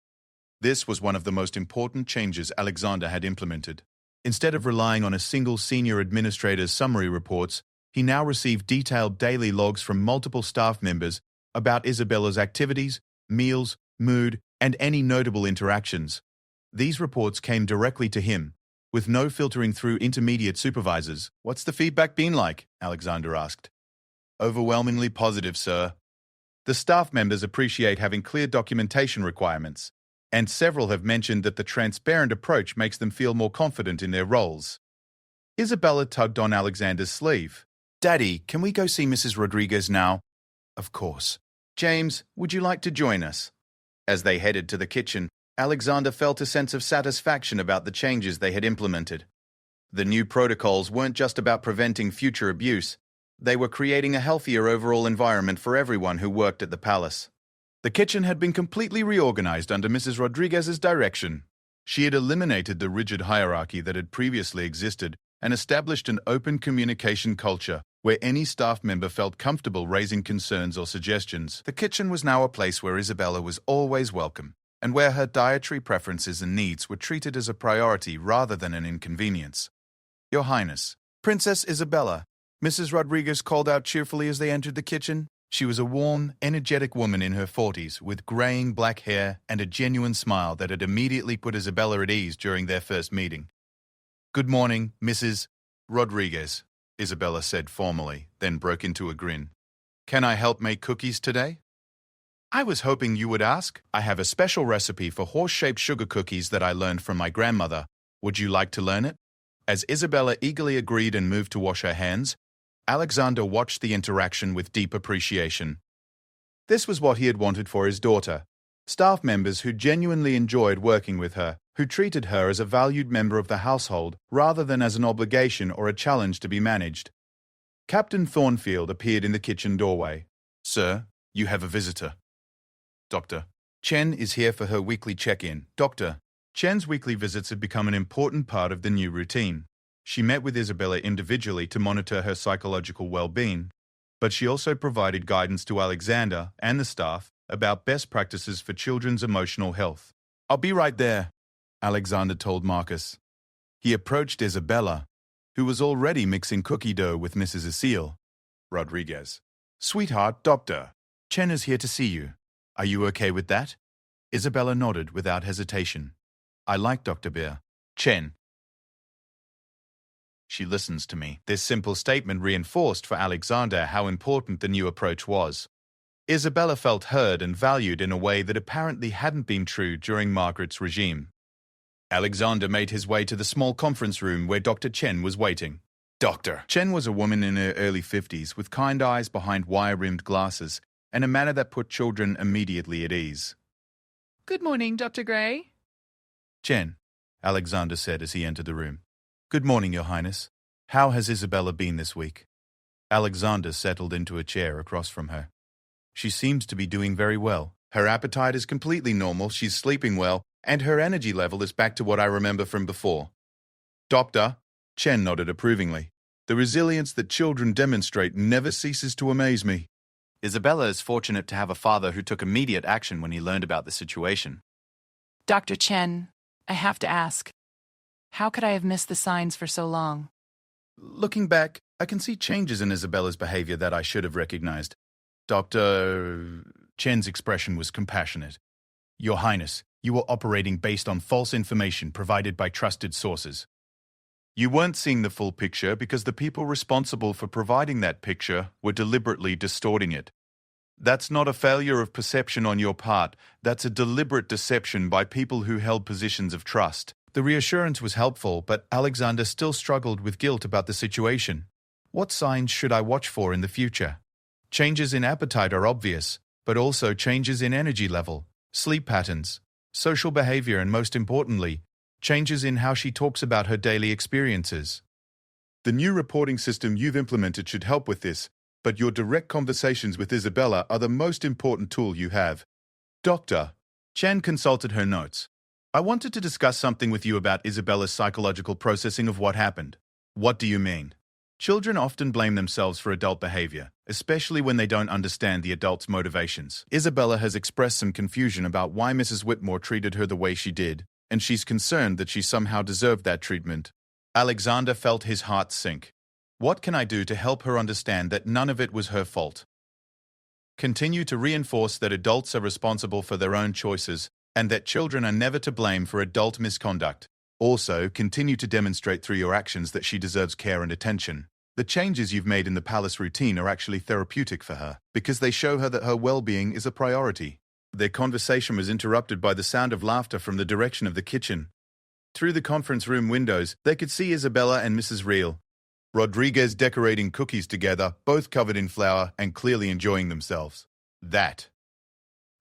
This was one of the most important changes Alexander had implemented. Instead of relying on a single senior administrator's summary reports, he now received detailed daily logs from multiple staff members about Isabella's activities, meals, mood, and any notable interactions. These reports came directly to him, with no filtering through intermediate supervisors. "What's the feedback been like?" Alexander asked. "Overwhelmingly positive, sir. The staff members appreciate having clear documentation requirements, and several have mentioned that the transparent approach makes them feel more confident in their roles." Isabella tugged on Alexander's sleeve. "Daddy, can we go see Mrs. Rodriguez now?" "Of course." "James, would you like to join us?" As they headed to the kitchen, Alexander felt a sense of satisfaction about the changes they had implemented. The new protocols weren't just about preventing future abuse. They were creating a healthier overall environment for everyone who worked at the palace. The kitchen had been completely reorganized under Mrs. Rodriguez's direction. She had eliminated the rigid hierarchy that had previously existed and established an open communication culture where any staff member felt comfortable raising concerns or suggestions. The kitchen was now a place where Isabella was always welcome, and where her dietary preferences and needs were treated as a priority rather than an inconvenience. "Your Highness, Princess Isabella," Mrs. Rodriguez called out cheerfully as they entered the kitchen. She was a warm, energetic woman in her 40s with graying black hair and a genuine smile that had immediately put Isabella at ease during their first meeting. "Good morning, Mrs. Rodriguez," Isabella said formally, then broke into a grin. "Can I help make cookies today?" "I was hoping you would ask. I have a special recipe for horse-shaped sugar cookies that I learned from my grandmother. Would you like to learn it?" As Isabella eagerly agreed and moved to wash her hands, Alexander watched the interaction with deep appreciation. This was what he had wanted for his daughter. Staff members who genuinely enjoyed working with her, who treated her as a valued member of the household rather than as an obligation or a challenge to be managed. Captain Thornfield appeared in the kitchen doorway. "Sir, you have a visitor." "Dr. Chen is here for her weekly check-in." Dr. Chen's weekly visits had become an important part of the new routine. She met with Isabella individually to monitor her psychological well-being, but she also provided guidance to Alexander and the staff about best practices for children's emotional health. "I'll be right there," Alexander told Marcus. He approached Isabella, who was already mixing cookie dough with Mrs. Cecile Rodriguez. "Sweetheart, Dr. Chen is here to see you. Are you okay with that?" Isabella nodded without hesitation. "I like Dr. Bear. Chen. She listens to me." This simple statement reinforced for Alexander how important the new approach was. Isabella felt heard and valued in a way that apparently hadn't been true during Margaret's regime. Alexander made his way to the small conference room where Dr. Chen was waiting. Dr. Chen was a woman in her early 50s with kind eyes behind wire-rimmed glasses and a manner that put children immediately at ease. "Good morning, Dr. Gray." "Chen," Alexander said as he entered the room. "Good morning, Your Highness. How has Isabella been this week?" Alexander settled into a chair across from her. "She seems to be doing very well. Her appetite is completely normal, she's sleeping well, and her energy level is back to what I remember from before. Doctor, Chen nodded approvingly. The resilience that children demonstrate never ceases to amaze me. Isabella is fortunate to have a father who took immediate action when he learned about the situation. Dr. Chen, I have to ask, how could I have missed the signs for so long? Looking back, I can see changes in Isabella's behavior that I should have recognized. Dr. Chen's expression was compassionate. Your Highness, you were operating based on false information provided by trusted sources. You weren't seeing the full picture because the people responsible for providing that picture were deliberately distorting it. That's not a failure of perception on your part, that's a deliberate deception by people who held positions of trust. The reassurance was helpful, but Alexander still struggled with guilt about the situation. What signs should I watch for in the future? Changes in appetite are obvious, but also changes in energy level, sleep patterns, social behavior, and most importantly, changes in how she talks about her daily experiences. The new reporting system you've implemented should help with this, but your direct conversations with Isabella are the most important tool you have. Doctor, Chen consulted her notes. I wanted to discuss something with you about Isabella's psychological processing of what happened. What do you mean? Children often blame themselves for adult behavior, especially when they don't understand the adult's motivations. Isabella has expressed some confusion about why Mrs. Whitmore treated her the way she did, and she's concerned that she somehow deserved that treatment. Alexander felt his heart sink. What can I do to help her understand that none of it was her fault? Continue to reinforce that adults are responsible for their own choices and that children are never to blame for adult misconduct. Also, continue to demonstrate through your actions that she deserves care and attention. The changes you've made in the palace routine are actually therapeutic for her, because they show her that her well-being is a priority. Their conversation was interrupted by the sound of laughter from the direction of the kitchen. Through the conference room windows, they could see Isabella and Mrs. Real Rodriguez decorating cookies together, both covered in flour and clearly enjoying themselves. That,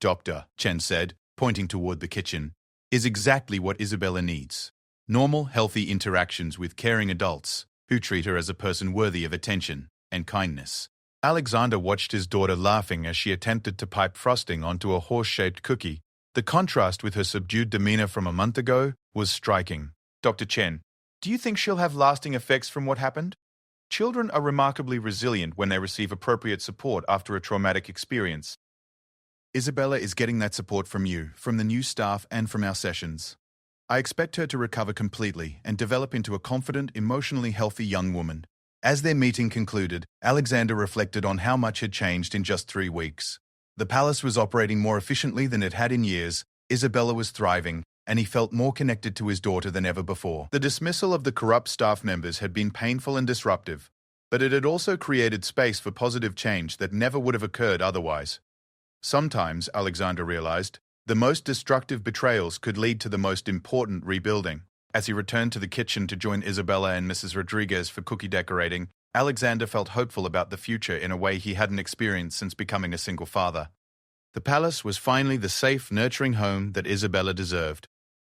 Dr. Chen said, pointing toward the kitchen, is exactly what Isabella needs. Normal, healthy interactions with caring adults who treat her as a person worthy of attention and kindness. Alexander watched his daughter laughing as she attempted to pipe frosting onto a horse-shaped cookie. The contrast with her subdued demeanor from a month ago was striking. Dr. Chen, do you think she'll have lasting effects from what happened? Children are remarkably resilient when they receive appropriate support after a traumatic experience. Isabella is getting that support from you, from the new staff, and from our sessions. I expect her to recover completely and develop into a confident, emotionally healthy young woman. As their meeting concluded, Alexander reflected on how much had changed in just 3 weeks. The palace was operating more efficiently than it had in years, Isabella was thriving, and he felt more connected to his daughter than ever before. The dismissal of the corrupt staff members had been painful and disruptive, but it had also created space for positive change that never would have occurred otherwise. Sometimes, Alexander realized, the most destructive betrayals could lead to the most important rebuilding. As he returned to the kitchen to join Isabella and Mrs. Rodriguez for cookie decorating, Alexander felt hopeful about the future in a way he hadn't experienced since becoming a single father. The palace was finally the safe, nurturing home that Isabella deserved.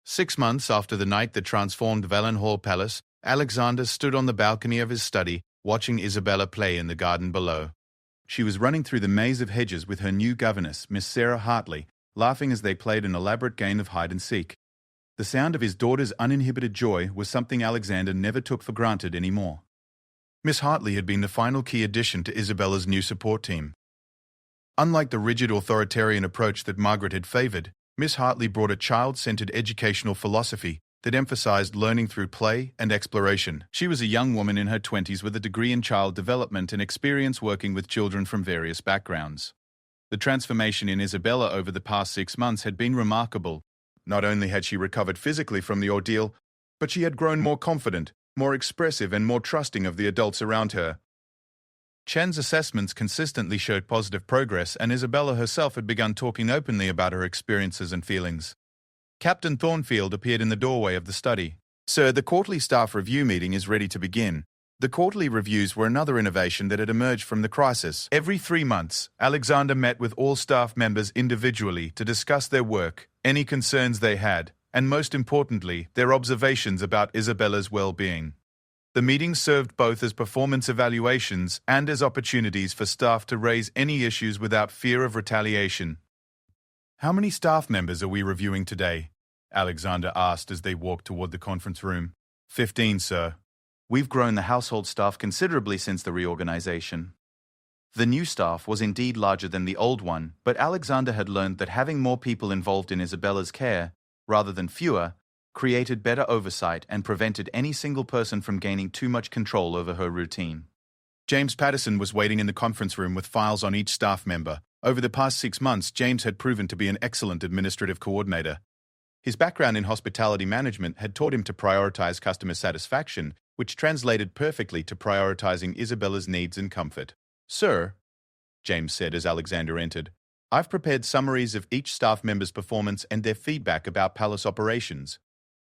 6 months after the night that transformed Valenhall Palace, Alexander stood on the balcony of his study, watching Isabella play in the garden below. She was running through the maze of hedges with her new governess, Miss Sarah Hartley, laughing as they played an elaborate game of hide-and-seek. The sound of his daughter's uninhibited joy was something Alexander never took for granted anymore. Miss Hartley had been the final key addition to Isabella's new support team. Unlike the rigid authoritarian approach that Margaret had favored, Miss Hartley brought a child-centered educational philosophy that emphasized learning through play and exploration. She was a young woman in her 20s with a degree in child development and experience working with children from various backgrounds. The transformation in Isabella over the past 6 months had been remarkable. Not only had she recovered physically from the ordeal, but she had grown more confident, more expressive, and more trusting of the adults around her. Chen's assessments consistently showed positive progress, and Isabella herself had begun talking openly about her experiences and feelings. Captain Thornfield appeared in the doorway of the study. "Sir, the quarterly staff review meeting is ready to begin." The quarterly reviews were another innovation that had emerged from the crisis. Every 3 months, Alexander met with all staff members individually to discuss their work, any concerns they had, and most importantly, their observations about Isabella's well-being. The meetings served both as performance evaluations and as opportunities for staff to raise any issues without fear of retaliation. "How many staff members are we reviewing today?" Alexander asked as they walked toward the conference room. 15, sir. We've grown the household staff considerably since the reorganization. The new staff was indeed larger than the old one, but Alexander had learned that having more people involved in Isabella's care, rather than fewer, created better oversight and prevented any single person from gaining too much control over her routine. James Patterson was waiting in the conference room with files on each staff member. Over the past 6 months, James had proven to be an excellent administrative coordinator. His background in hospitality management had taught him to prioritize customer satisfaction, which translated perfectly to prioritizing Isabella's needs and comfort. Sir, James said as Alexander entered, I've prepared summaries of each staff member's performance and their feedback about palace operations.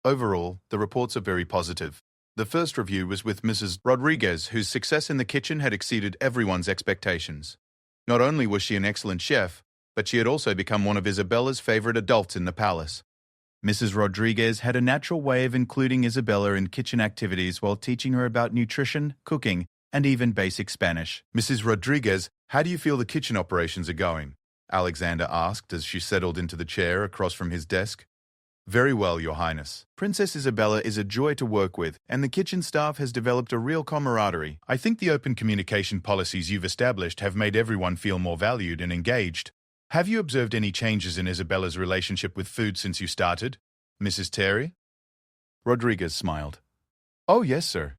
Overall, the reports are very positive. The first review was with Mrs. Rodriguez, whose success in the kitchen had exceeded everyone's expectations. Not only was she an excellent chef, but she had also become one of Isabella's favorite adults in the palace. Mrs. Rodriguez had a natural way of including Isabella in kitchen activities while teaching her about nutrition, cooking, and even basic Spanish. Mrs. Rodriguez, how do you feel the kitchen operations are going? Alexander asked as she settled into the chair across from his desk. Very well, Your Highness. Princess Isabella is a joy to work with, and the kitchen staff has developed a real camaraderie. I think the open communication policies you've established have made everyone feel more valued and engaged. Have you observed any changes in Isabella's relationship with food since you started, Mrs. Terry? Rodriguez smiled. Oh, yes, sir.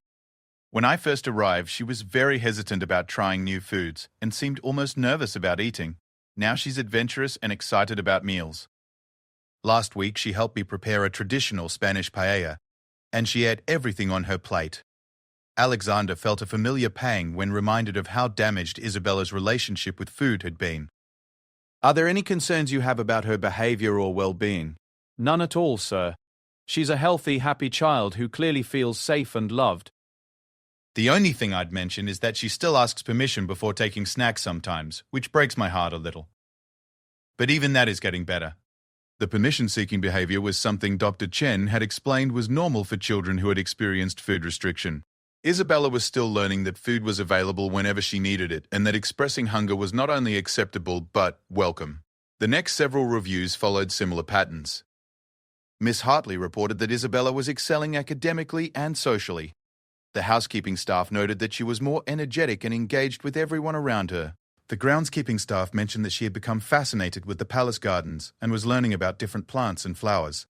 When I first arrived, she was very hesitant about trying new foods and seemed almost nervous about eating. Now she's adventurous and excited about meals. Last week, she helped me prepare a traditional Spanish paella, and she ate everything on her plate. Alexander felt a familiar pang when reminded of how damaged Isabella's relationship with food had been. Are there any concerns you have about her behavior or well-being? None at all, sir. She's a healthy, happy child who clearly feels safe and loved. The only thing I'd mention is that she still asks permission before taking snacks sometimes, which breaks my heart a little. But even that is getting better. The permission-seeking behavior was something Dr. Chen had explained was normal for children who had experienced food restriction. Isabella was still learning that food was available whenever she needed it, and that expressing hunger was not only acceptable but welcome. The next several reviews followed similar patterns. Miss Hartley reported that Isabella was excelling academically and socially. The housekeeping staff noted that she was more energetic and engaged with everyone around her. The groundskeeping staff mentioned that she had become fascinated with the palace gardens and was learning about different plants and flowers.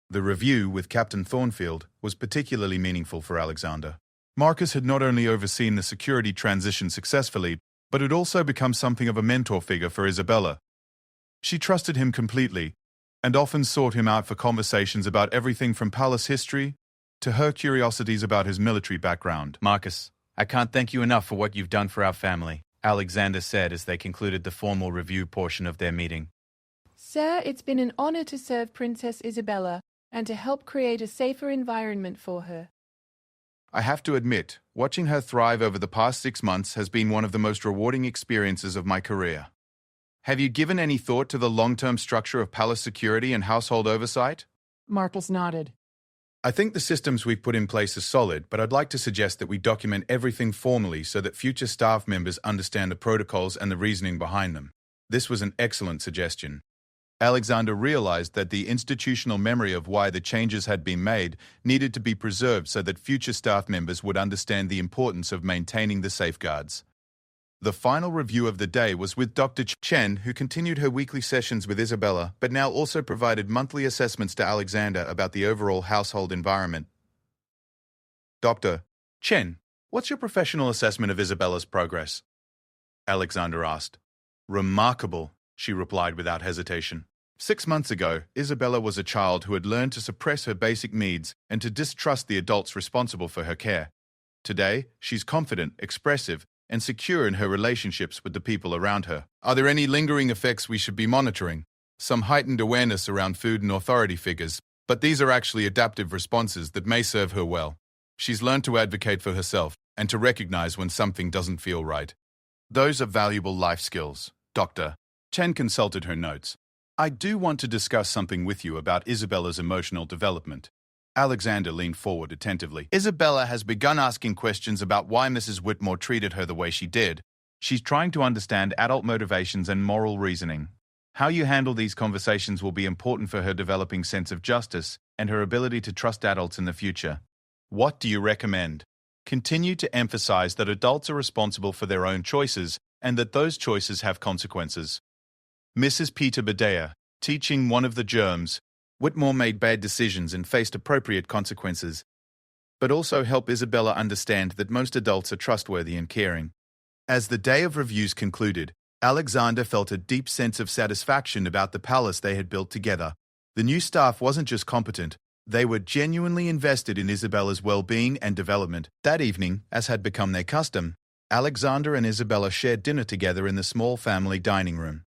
The review with Captain Thornfield was particularly meaningful for Alexander. Marcus had not only overseen the security transition successfully, but had also become something of a mentor figure for Isabella. She trusted him completely, and often sought him out for conversations about everything from palace history to her curiosities about his military background. Marcus, I can't thank you enough for what you've done for our family, Alexander said as they concluded the formal review portion of their meeting. Sir, it's been an honor to serve Princess Isabella and to help create a safer environment for her. I have to admit, watching her thrive over the past 6 months has been one of the most rewarding experiences of my career. Have you given any thought to the long-term structure of palace security and household oversight? Marcus nodded. I think the systems we've put in place are solid, but I'd like to suggest that we document everything formally so that future staff members understand the protocols and the reasoning behind them. This was an excellent suggestion. Alexander realized that the institutional memory of why the changes had been made needed to be preserved so that future staff members would understand the importance of maintaining the safeguards. The final review of the day was with Dr. Chen, who continued her weekly sessions with Isabella, but now also provided monthly assessments to Alexander about the overall household environment. Dr. Chen, what's your professional assessment of Isabella's progress? Alexander asked. Remarkable, she replied without hesitation. 6 months ago, Isabella was a child who had learned to suppress her basic needs and to distrust the adults responsible for her care. Today, she's confident, expressive, and secure in her relationships with the people around her. Are there any lingering effects we should be monitoring? Some heightened awareness around food and authority figures, but these are actually adaptive responses that may serve her well. She's learned to advocate for herself and to recognize when something doesn't feel right. Those are valuable life skills, Doctor. Chen consulted her notes. I do want to discuss something with you about Isabella's emotional development. Alexander leaned forward attentively. Isabella has begun asking questions about why Mrs. Whitmore treated her the way she did. She's trying to understand adult motivations and moral reasoning. How you handle these conversations will be important for her developing sense of justice and her ability to trust adults in the future. What do you recommend? Continue to emphasize that adults are responsible for their own choices and that those choices have consequences. Mrs. Peter Badea, teaching one of the germs, Whitmore made bad decisions and faced appropriate consequences, but also help Isabella understand that most adults are trustworthy and caring. As the day of reviews concluded, Alexander felt a deep sense of satisfaction about the palace they had built together. The new staff wasn't just competent, they were genuinely invested in Isabella's well-being and development. That evening, as had become their custom, Alexander and Isabella shared dinner together in the small family dining room.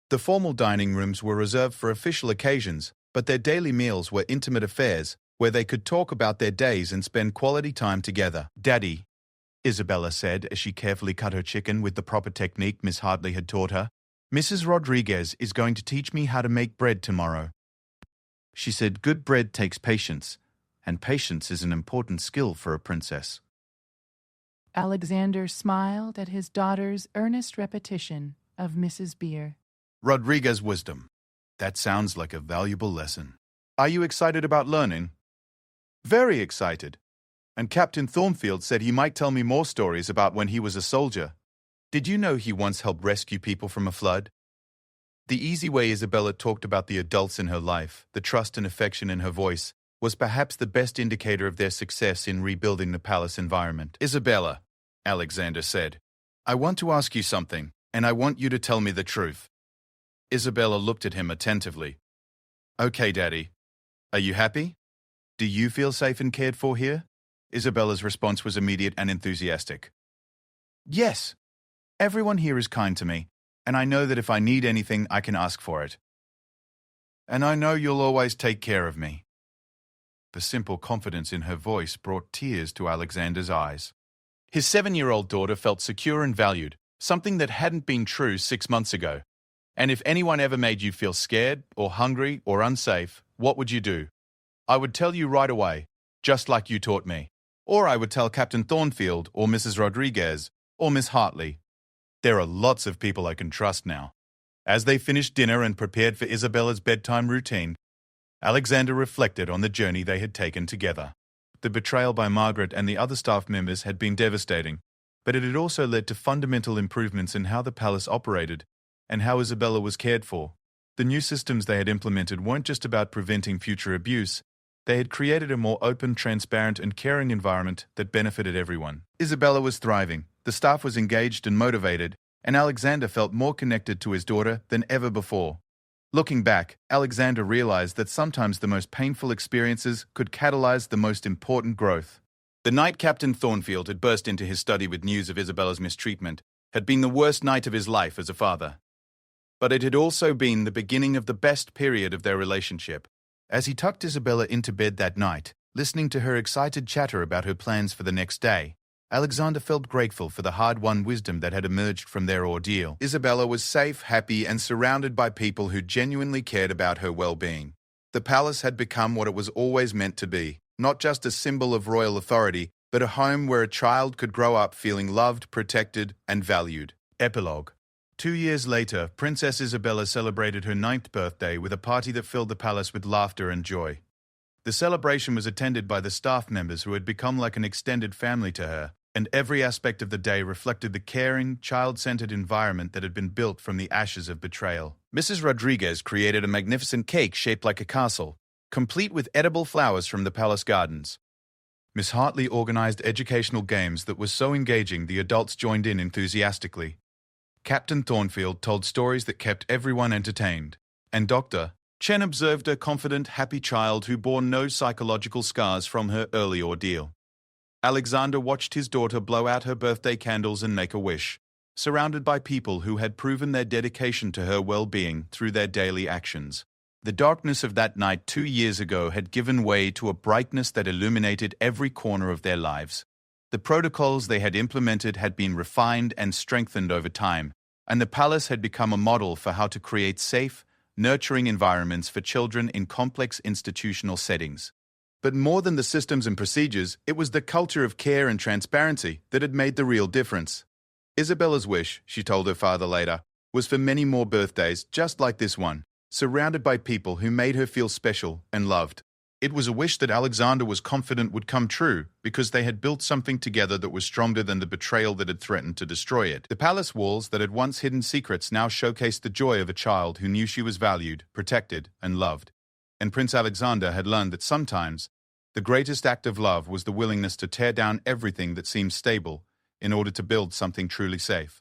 The formal dining rooms were reserved for official occasions, but their daily meals were intimate affairs, where they could talk about their days and spend quality time together. "Daddy," Isabella said as she carefully cut her chicken with the proper technique Miss Hartley had taught her, "Mrs. Rodriguez is going to teach me how to make bread tomorrow." She said good bread takes patience, and patience is an important skill for a princess. Alexander smiled at his daughter's earnest repetition of Mrs. Beer. Rodriguez wisdom. That sounds like a valuable lesson. Are you excited about learning? Very excited. And Captain Thornfield said he might tell me more stories about when he was a soldier. Did you know he once helped rescue people from a flood? The easy way Isabella talked about the adults in her life, the trust and affection in her voice, was perhaps the best indicator of their success in rebuilding the palace environment. "Isabella," Alexander said, "I want to ask you something, and I want you to tell me the truth." Isabella looked at him attentively. "Okay, Daddy. Are you happy? Do you feel safe and cared for here?" Isabella's response was immediate and enthusiastic. "Yes. Everyone here is kind to me, and I know that if I need anything, I can ask for it. And I know you'll always take care of me." The simple confidence in her voice brought tears to Alexander's eyes. His 7-year-old daughter felt secure and valued, something that hadn't been true 6 months ago. And if anyone ever made you feel scared or hungry or unsafe, what would you do? "I would tell you right away, just like you taught me. Or I would tell Captain Thornfield or Mrs. Rodriguez or Miss Hartley. There are lots of people I can trust now." As they finished dinner and prepared for Isabella's bedtime routine, Alexander reflected on the journey they had taken together. The betrayal by Margaret and the other staff members had been devastating, but it had also led to fundamental improvements in how the palace operated and how Isabella was cared for. The new systems they had implemented weren't just about preventing future abuse, they had created a more open, transparent, and caring environment that benefited everyone. Isabella was thriving, the staff was engaged and motivated, and Alexander felt more connected to his daughter than ever before. Looking back, Alexander realized that sometimes the most painful experiences could catalyze the most important growth. The night Captain Thornfield had burst into his study with news of Isabella's mistreatment had been the worst night of his life as a father. But it had also been the beginning of the best period of their relationship. As he tucked Isabella into bed that night, listening to her excited chatter about her plans for the next day, Alexander felt grateful for the hard-won wisdom that had emerged from their ordeal. Isabella was safe, happy, and surrounded by people who genuinely cared about her well-being. The palace had become what it was always meant to be, not just a symbol of royal authority, but a home where a child could grow up feeling loved, protected, and valued. Epilogue. 2 years later, Princess Isabella celebrated her 9th birthday with a party that filled the palace with laughter and joy. The celebration was attended by the staff members who had become like an extended family to her, and every aspect of the day reflected the caring, child-centered environment that had been built from the ashes of betrayal. Mrs. Rodriguez created a magnificent cake shaped like a castle, complete with edible flowers from the palace gardens. Miss Hartley organized educational games that were so engaging the adults joined in enthusiastically. Captain Thornfield told stories that kept everyone entertained, and Dr. Chen observed a confident, happy child who bore no psychological scars from her early ordeal. Alexander watched his daughter blow out her birthday candles and make a wish, surrounded by people who had proven their dedication to her well-being through their daily actions. The darkness of that night 2 years ago had given way to a brightness that illuminated every corner of their lives. The protocols they had implemented had been refined and strengthened over time, and the palace had become a model for how to create safe, nurturing environments for children in complex institutional settings. But more than the systems and procedures, it was the culture of care and transparency that had made the real difference. Isabella's wish, she told her father later, was for many more birthdays just like this one, surrounded by people who made her feel special and loved. It was a wish that Alexander was confident would come true because they had built something together that was stronger than the betrayal that had threatened to destroy it. The palace walls that had once hidden secrets now showcased the joy of a child who knew she was valued, protected, and loved. And Prince Alexander had learned that sometimes the greatest act of love was the willingness to tear down everything that seemed stable in order to build something truly safe.